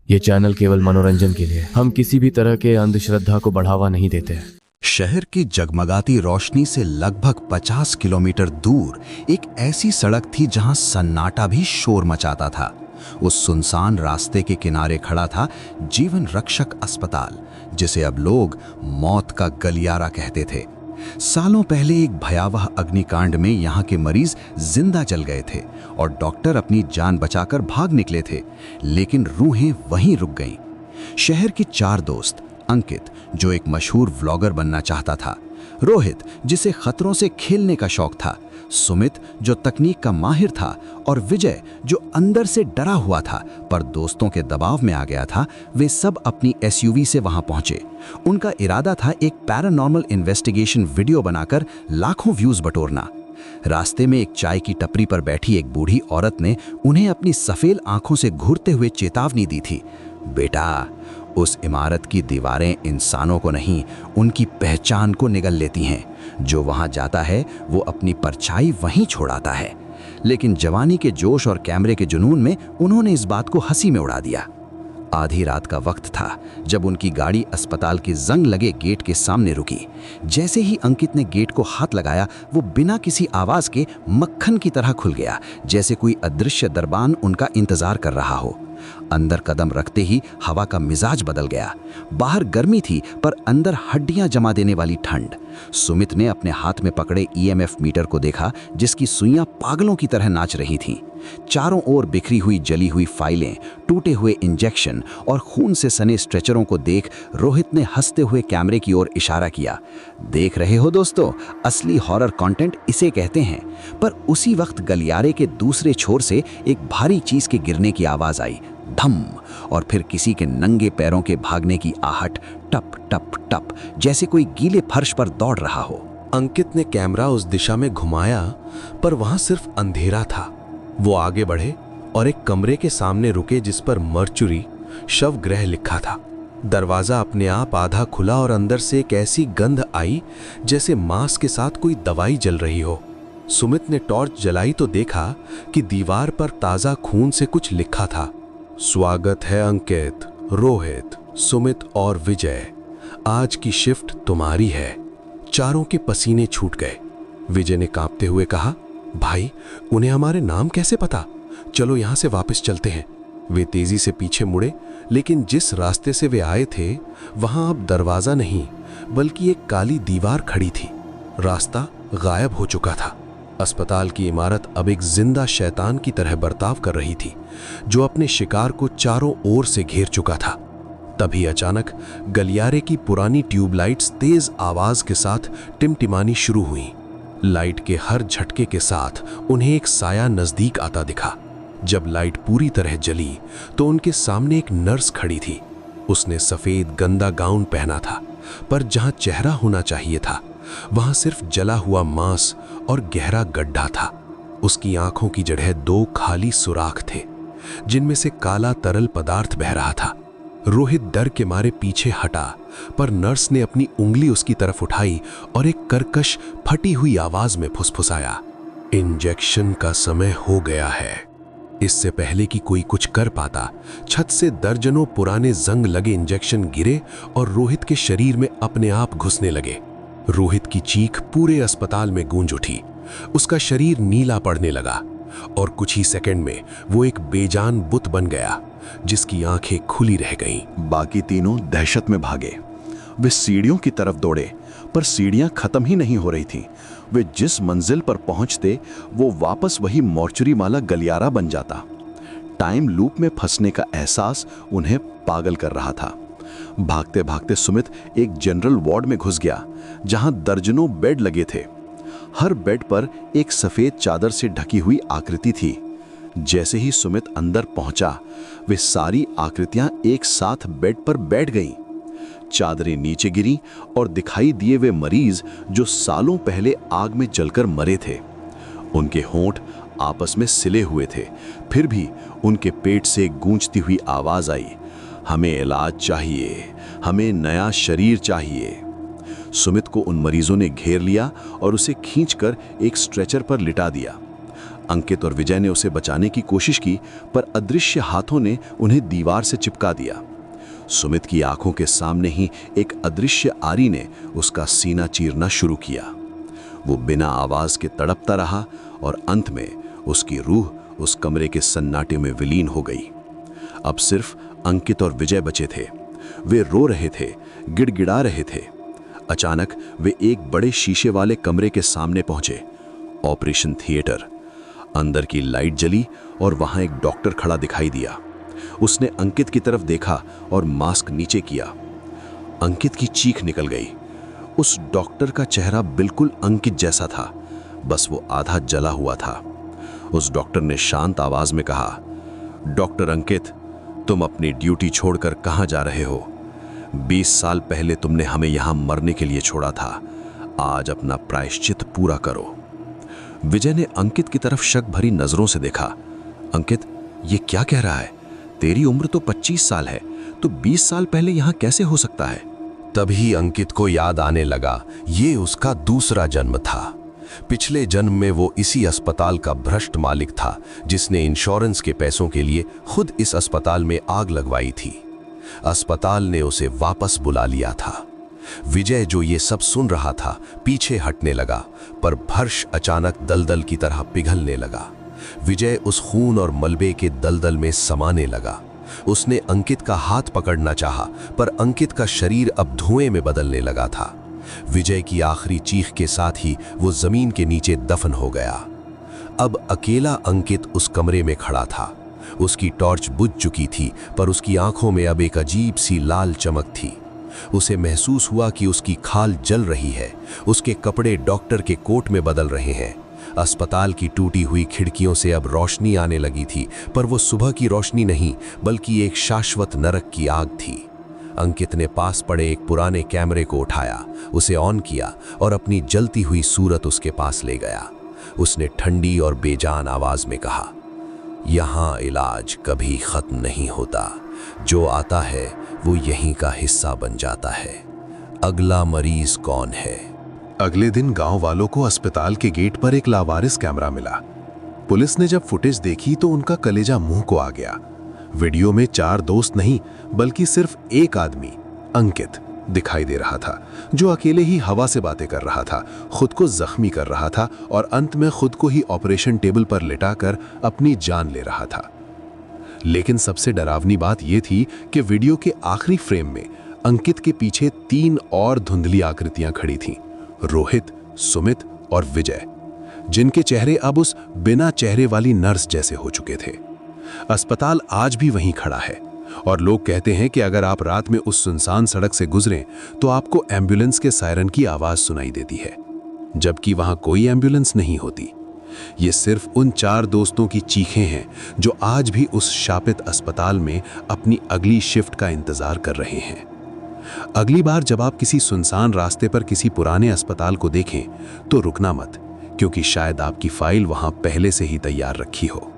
ये चैनल केवल मनोरंजन के लिए, हम किसी भी तरह के अंधश्रद्धा को बढ़ावा नहीं देते। शहर की जगमगाती रोशनी से लगभग 50 किलोमीटर दूर एक ऐसी सड़क थी जहां सन्नाटा भी शोर मचाता था। उस सुनसान रास्ते के किनारे खड़ा था जीवन रक्षक अस्पताल, जिसे अब लोग मौत का गलियारा कहते थे। सालों पहले एक भयावह अग्निकांड में यहाँ के मरीज जिंदा जल गए थे और डॉक्टर अपनी जान बचाकर भाग निकले थे, लेकिन रूहें वहीं रुक गईं। शहर के 4 दोस्त, अंकित जो एक मशहूर व्लॉगर बनना चाहता था, रोहित जिसे खतरों से खेलने का शौक था, सुमित जो तकनीक का माहिर था और विजय जो अंदर से डरा हुआ था पर दोस्तों के दबाव में आ गया था, वे सब अपनी एसयूवी से वहां पहुंचे। उनका इरादा था एक पैरानॉर्मल इन्वेस्टिगेशन वीडियो बनाकर लाखों व्यूज बटोरना। रास्ते में एक चाय की टपरी पर बैठी एक बूढ़ी औरत ने उन्हें अपनी सफेद आंखों से घूरते हुए चेतावनी दी थी, बेटा, उस इमारत की दीवारें इंसानों को नहीं, उनकी पहचान को निगल लेती हैं। जो वहां जाता है वो अपनी परछाई वहीं छोड़ाता है। लेकिन जवानी के जोश और कैमरे के जुनून में उन्होंने इस बात को हंसी में उड़ा दिया। आधी रात का वक्त था जब उनकी गाड़ी अस्पताल के जंग लगे गेट के सामने रुकी। जैसे ही अंकित ने गेट को हाथ लगाया, वो बिना किसी आवाज के मक्खन की तरह खुल गया, जैसे कोई अदृश्य दरबान उनका इंतजार कर रहा हो। अंदर कदम रखते ही हवा का मिजाज बदल गया। बाहर गर्मी थी पर अंदर हड्डियां जमा देने वाली ठंड। सुमित ने अपने हाथ में पकड़े ईएमएफ मीटर को देखा, जिसकी सुइयां पागलों की तरह नाच रही थीं। चारों ओर बिखरी हुई जली हुई फाइलें, टूटे हुए इंजेक्शन और खून से सने स्ट्रेचरों को देख रोहित ने हंसते हुए कैमरे की ओर इशारा किया। देख रहे हो दोस्तों, असली हॉरर कंटेंट इसे कहते हैं। पर उसी वक्त गलियारे के दूसरे छोर से एक भारी चीज के गिरने की आवाज आई, धम, और फिर किसी के नंगे पैरों के भागने की आहट, टप टप टप, जैसे कोई गीले फर्श पर दौड़ रहा हो। अंकित ने कैमरा उस दिशा में घुमाया, पर वहां सिर्फ अंधेरा था। वो आगे बढ़े और एक कमरे के सामने रुके जिस पर मर्चुरी शव गृह लिखा था। दरवाजा अपने आप आधा खुला और अंदर से एक ऐसी गंध आई जैसे मांस के साथ कोई दवाई जल रही हो। सुमित ने टॉर्च जलाई तो देखा कि दीवार पर ताजा खून से कुछ लिखा था, स्वागत है अंकित, रोहित, सुमित और विजय, आज की शिफ्ट तुम्हारी है। चारों के पसीने छूट गए। विजय ने कांपते हुए कहा, भाई, उन्हें हमारे नाम कैसे पता? चलो यहां से वापस चलते हैं। वे तेजी से पीछे मुड़े, लेकिन जिस रास्ते से वे आए थे वहां अब दरवाजा नहीं बल्कि एक काली दीवार खड़ी थी। रास्ता गायब हो चुका था। अस्पताल की इमारत अब एक जिंदा शैतान की तरह बर्ताव कर रही थी, जो अपने शिकार को चारों ओर से घेर चुका था। तभी अचानक गलियारे की पुरानी ट्यूबलाइट्स तेज आवाज के साथ टिमटिमानी शुरू हुई। लाइट के हर झटके के साथ उन्हें एक साया नजदीक आता दिखा। जब लाइट पूरी तरह जली तो उनके सामने एक नर्स खड़ी थी। उसने सफेद गंदा गाउन पहना था, पर जहां चेहरा होना चाहिए था वहां सिर्फ जला हुआ मांस और गहरा गड्ढा था। उसकी आंखों की जगह 2 खाली सुराख थे, जिनमें से काला तरल पदार्थ बह रहा था। रोहित डर के मारे पीछे हटा, पर नर्स ने अपनी उंगली उसकी तरफ उठाई और एक कर्कश फटी हुई आवाज में फुसफुसाया, इंजेक्शन का समय हो गया है। इससे पहले कि कोई कुछ कर पाता, छत से दर्जनों पुराने जंग लगे इंजेक्शन गिरे और रोहित के शरीर में अपने आप घुसने लगे। रोहित की चीख पूरे अस्पताल में गूंज उठी। उसका शरीर नीला पड़ने लगा और कुछ ही सेकंड में वो एक बेजान बुत बन गया, जिसकी आंखें खुली रह गईं। बाकी तीनों दहशत में भागे। वे सीढ़ियों की तरफ दौड़े, पर सीढ़ियां खत्म ही नहीं हो रही थीं। वे जिस मंजिल पर पहुंचते वो वापस वही मॉर्चरी वाला गलियारा बन जाता। टाइम लूप में फंसने का एहसास उन्हें पागल कर रहा था। भागते भागते सुमित एक जनरल वार्ड में घुस गया, जहां दर्जनों बेड लगे थे। हर बेड पर एक सफेद चादर से ढकी हुई आकृति थी। जैसे ही सुमित अंदर पहुंचा, वे सारी आकृतियां एक साथ बेड पर बैठ गईं। चादरें नीचे गिरी और दिखाई दिए वे मरीज जो सालों पहले आग में जलकर मरे थे। उनके होंठ आपस में सिले हुए थे, फिर भी उनके पेट से गूंजती हुई आवाज आई, हमें इलाज चाहिए, हमें नया शरीर चाहिए। सुमित को उन मरीजों ने घेर लिया और उसे खींचकर एक स्ट्रेचर पर लिटा दिया। अंकित और विजय ने उसे बचाने की कोशिश की, पर अदृश्य हाथों ने उन्हें दीवार से चिपका दिया। सुमित की आंखों के सामने ही एक अदृश्य आरी ने उसका सीना चीरना शुरू किया। वो बिना आवाज के तड़पता रहा और अंत में उसकी रूह उस कमरे के सन्नाटे में विलीन हो गई। अब सिर्फ अंकित और विजय बचे थे। वे रो रहे थे, गिड़गिड़ा रहे थे। अचानक वे एक बड़े शीशे वाले कमरे के सामने पहुंचे। Operation theatre. अंदर की लाइट जली और वहां एक डॉक्टर खड़ा दिखाई दिया। उसने अंकित की तरफ देखा और मास्क नीचे किया। अंकित की चीख निकल गई। उस डॉक्टर का चेहरा बिल्कुल अंकित जैसा था, बस वो आधा जला हुआ था। उस डॉक्टर ने शांत आवाज में कहा, डॉक्टर अंकित, तुम अपनी ड्यूटी छोड़कर कहां जा रहे हो? 20 साल पहले तुमने हमें यहां मरने के लिए छोड़ा था। आज अपना प्रायश्चित पूरा करो। विजय ने अंकित की तरफ शक भरी नजरों से देखा। अंकित, ये क्या कह रहा है? तेरी उम्र तो 25 साल है, तो 20 साल पहले यहां कैसे हो सकता है? तभी अंकित को याद आने लगा, ये उसका दूसरा जन्म था। पिछले जन्म में वो इसी अस्पताल का भ्रष्ट मालिक था, जिसने इंश्योरेंस के पैसों के लिए खुद इस अस्पताल में आग लगवाई थी। अस्पताल ने उसे वापस बुला लिया था। विजय, जो ये सब सुन रहा था, पीछे हटने लगा, पर हर्ष अचानक दलदल की तरह पिघलने लगा। विजय उस खून और मलबे के दलदल में समाने लगा। उसने अंकित का हाथ पकड़ना चाहा, पर अंकित का शरीर अब धुएं में बदलने लगा था। विजय की आखिरी चीख के साथ ही वो जमीन के नीचे दफन हो गया। अब अकेला अंकित उस कमरे में खड़ा था। उसकी टॉर्च बुझ चुकी थी, पर उसकी आंखों में अब एक अजीब सी लाल चमक थी। उसे महसूस हुआ कि उसकी खाल जल रही है। उसके कपड़े डॉक्टर के कोट में बदल रहे हैं। अस्पताल की टूटी हुई खिड़कियों से अब रोशनी आने लगी थी, पर वो सुबह की रोशनी नहीं, बल्कि एक शाश्वत नरक की आग थी। अंकित ने पास पड़े एक पुराने कैमरे को उठाया, उसे ऑन किया और अपनी जलती हुई सूरत उसके पास ले गया। उसने ठंडी और बेजान आवाज में कहा, यहाँ इलाज कभी खत्म नहीं होता। जो आता है वो यहीं का हिस्सा बन जाता है। अगला मरीज कौन है? अगले दिन गांव वालों को अस्पताल के गेट पर एक लावारिस कैमरा मिला। पुलिस ने जब फुटेज देखी तो उनका कलेजा मुंह को आ गया। वीडियो में 4 दोस्त नहीं, बल्कि सिर्फ एक आदमी, अंकित, दिखाई दे रहा था, जो अकेले ही हवा से बातें कर रहा था, खुद को जख्मी कर रहा था और अंत में खुद को ही ऑपरेशन टेबल पर लिटाकर अपनी जान ले रहा था। लेकिन सबसे डरावनी बात यह थी कि वीडियो के आखिरी फ्रेम में अंकित के पीछे 3 और धुंधली आकृतियां खड़ी थीं, रोहित, सुमित और विजय, जिनके चेहरे अब उस बिना चेहरे वाली नर्स जैसे हो चुके थे। अस्पताल आज भी वहीं खड़ा है और लोग कहते हैं कि अगर आप रात में उस सुनसान सड़क से गुजरें तो आपको एम्बुलेंस के सायरन की आवाज सुनाई देती है, जबकि वहां कोई एम्बुलेंस नहीं होती। ये सिर्फ उन 4 दोस्तों की चीखें हैं जो आज भी उस शापित अस्पताल में अपनी अगली शिफ्ट का इंतजार कर रहे हैं। अगली बार जब आप किसी सुनसान रास्ते पर किसी पुराने अस्पताल को देखें तो रुकना मत, क्योंकि शायद आपकी फाइल वहां पहले से ही तैयार रखी हो।